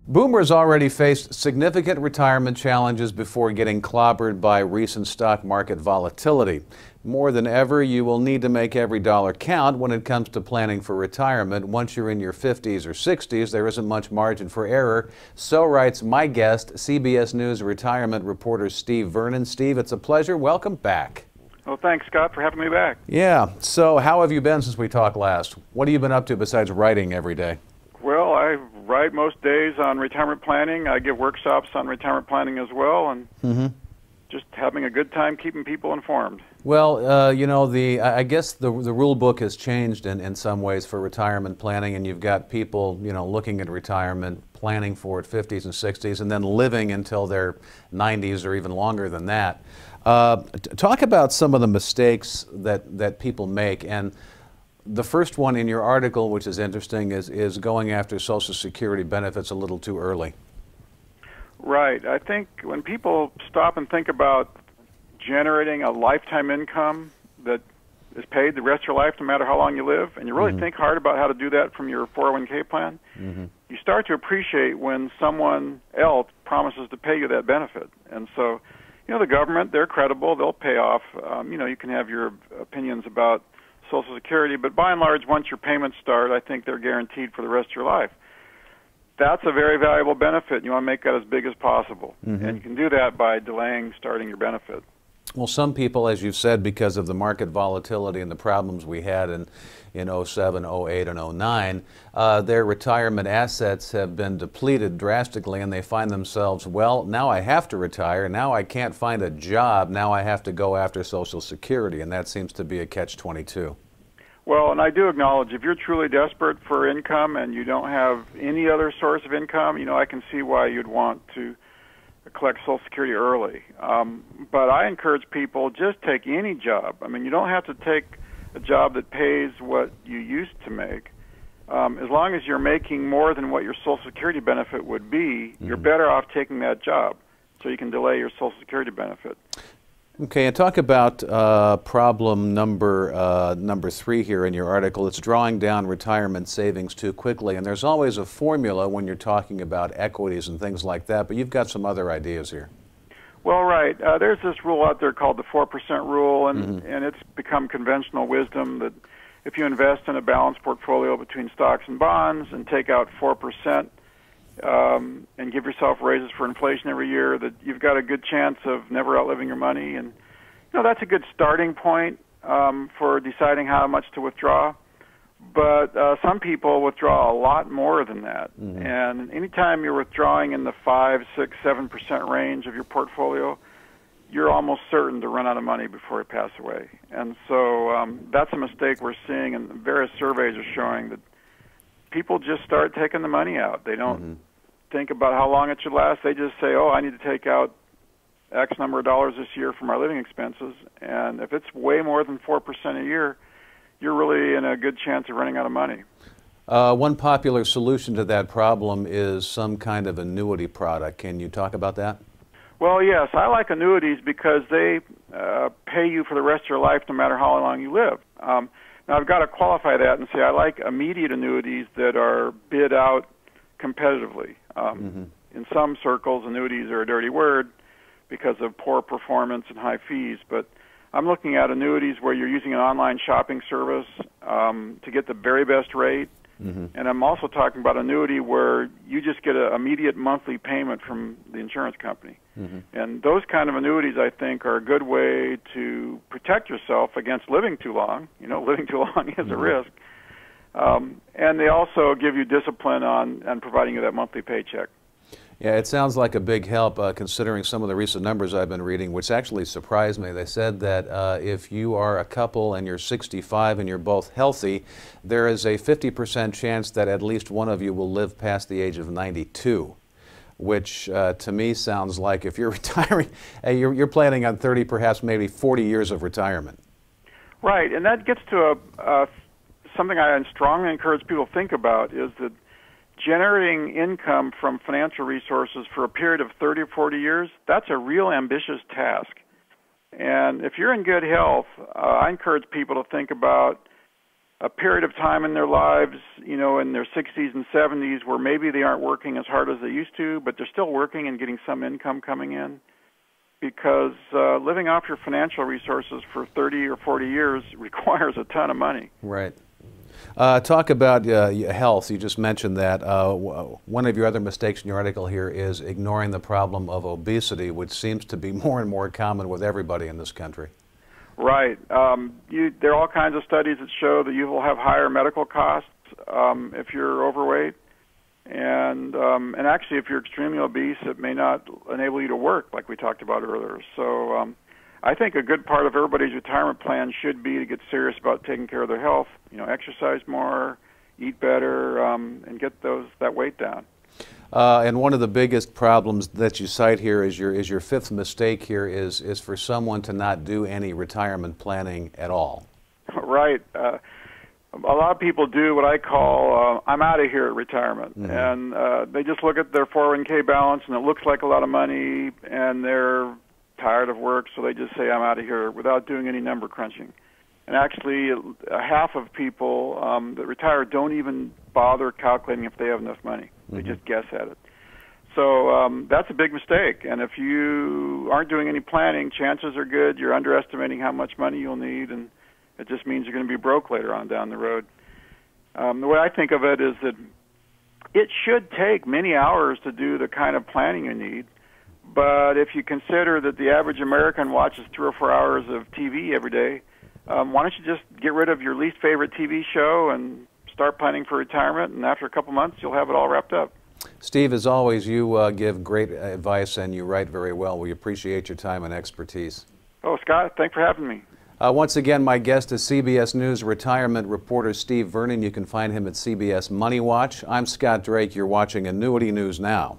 Boomers already faced significant retirement challenges before getting clobbered by recent stock market volatility. More than ever, you will need to make every dollar count when it comes to planning for retirement. Once you're in your 50s or 60s, there isn't much margin for error. So writes my guest, CBS News retirement reporter Steve Vernon. Steve, it's a pleasure. Welcome back. Well, thanks, Scott, for having me back. Yeah. So how have you been since we talked last? What have you been up to besides writing every day? Well, I write most days on retirement planning. I give workshops on retirement planning as well, and just having a good time keeping people informed. Well, you know, I guess the rule book has changed in some ways for retirement planning, and you've got people, you know, looking at retirement, planning for it 50s and 60s, and then living until their 90s or even longer than that. Talk about some of the mistakes that people make. And the first one in your article, which is interesting, is going after Social Security benefits a little too early. Right. I think when people stop and think about generating a lifetime income that is paid the rest of your life no matter how long you live, and you really think hard about how to do that from your 401k plan, you start to appreciate when someone else promises to pay you that benefit. And so, you know, the government, they're credible, they'll pay off. You know, you can have your opinions about Social Security, but by and large, once your payments start, I think they're guaranteed for the rest of your life. That's a very valuable benefit, and you want to make that as big as possible. And you can do that by delaying starting your benefit. Well, some people, as you've said, because of the market volatility and the problems we had in 07, 08, and 09, their retirement assets have been depleted drastically, and they find themselves, well, now I have to retire, now I can't find a job, now I have to go after Social Security, and that seems to be a catch-22. Well, and I do acknowledge if you're truly desperate for income and you don't have any other source of income, you know, I can see why you'd want to collect Social Security early. But I encourage people, just take any job. I mean, you don't have to take a job that pays what you used to make. As long as you're making more than what your Social Security benefit would be, you're better off taking that job so you can delay your Social Security benefit. Okay, and talk about problem number 3 here in your article. It's drawing down retirement savings too quickly, and there's always a formula when you're talking about equities and things like that, but you've got some other ideas here. Well, right. There's this rule out there called the 4% rule, and it's become conventional wisdom that if you invest in a balanced portfolio between stocks and bonds and take out 4%, and give yourself raises for inflation every year, that you've got a good chance of never outliving your money. And, you know, that's a good starting point for deciding how much to withdraw. But some people withdraw a lot more than that. And anytime you're withdrawing in the 5, 6, 7% range of your portfolio, you're almost certain to run out of money before you pass away. And so that's a mistake we're seeing, and various surveys are showing that people just start taking the money out. They don't think about how long it should last. They just say, oh, I need to take out X number of dollars this year for my living expenses. And if it's way more than 4% a year, you're really in a good chance of running out of money. One popular solution to that problem is some kind of annuity product. Can you talk about that? Well, yes. I like annuities because they pay you for the rest of your life no matter how long you live. Now, I've got to qualify that and say I like immediate annuities that are bid out competitively. In some circles, annuities are a dirty word because of poor performance and high fees, but I'm looking at annuities where you're using an online shopping service to get the very best rate, and I'm also talking about annuity where you just get an immediate monthly payment from the insurance company. And those kind of annuities, I think, are a good way to protect yourself against living too long. You know, living too long is a risk. And they also give you discipline on providing you that monthly paycheck. Yeah, it sounds like a big help considering some of the recent numbers I've been reading, which actually surprised me. They said that if you are a couple and you're 65 and you're both healthy, there is a 50% chance that at least one of you will live past the age of 92, which to me sounds like if you're retiring, you're planning on 30, perhaps maybe 40 years of retirement. Right, and that gets to something I strongly encourage people to think about, is that generating income from financial resources for a period of 30 or 40 years, that's a real ambitious task. And if you're in good health, I encourage people to think about a period of time in their lives, you know, in their 60s and 70s, where maybe they aren't working as hard as they used to, but they're still working and getting some income coming in. Because living off your financial resources for 30 or 40 years requires a ton of money. Right. Talk about health. You just mentioned that. One of your other mistakes in your article here is ignoring the problem of obesity, which seems to be more and more common with everybody in this country. Right. There are all kinds of studies that show that you will have higher medical costs if you're overweight. And actually, if you're extremely obese, it may not enable you to work, like we talked about earlier. So I think a good part of everybody's retirement plan should be to get serious about taking care of their health. You know, exercise more, eat better, and get that weight down. And one of the biggest problems that you cite here is your fifth mistake here is for someone to not do any retirement planning at all. Right. A lot of people do what I call I'm out of here at retirement. Mm-hmm. And they just look at their 401k balance, and it looks like a lot of money, and they're tired of work, so they just say I'm out of here without doing any number crunching. And actually, half of people that retire don't even bother calculating if they have enough money. They just guess at it. So that's a big mistake. And if you aren't doing any planning, chances are good you're underestimating how much money you'll need, and it just means you're going to be broke later on down the road. The way I think of it is that it should take many hours to do the kind of planning you need, but if you consider that the average American watches 3 or 4 hours of TV every day, why don't you just get rid of your least favorite TV show and start planning for retirement, and after a couple months you'll have it all wrapped up. Steve, as always, you give great advice and you write very well. We appreciate your time and expertise. Oh, Scott, thanks for having me. Once again, my guest is CBS News retirement reporter Steve Vernon. You can find him at CBS Money Watch. I'm Scott Drake. You're watching Annuity News Now.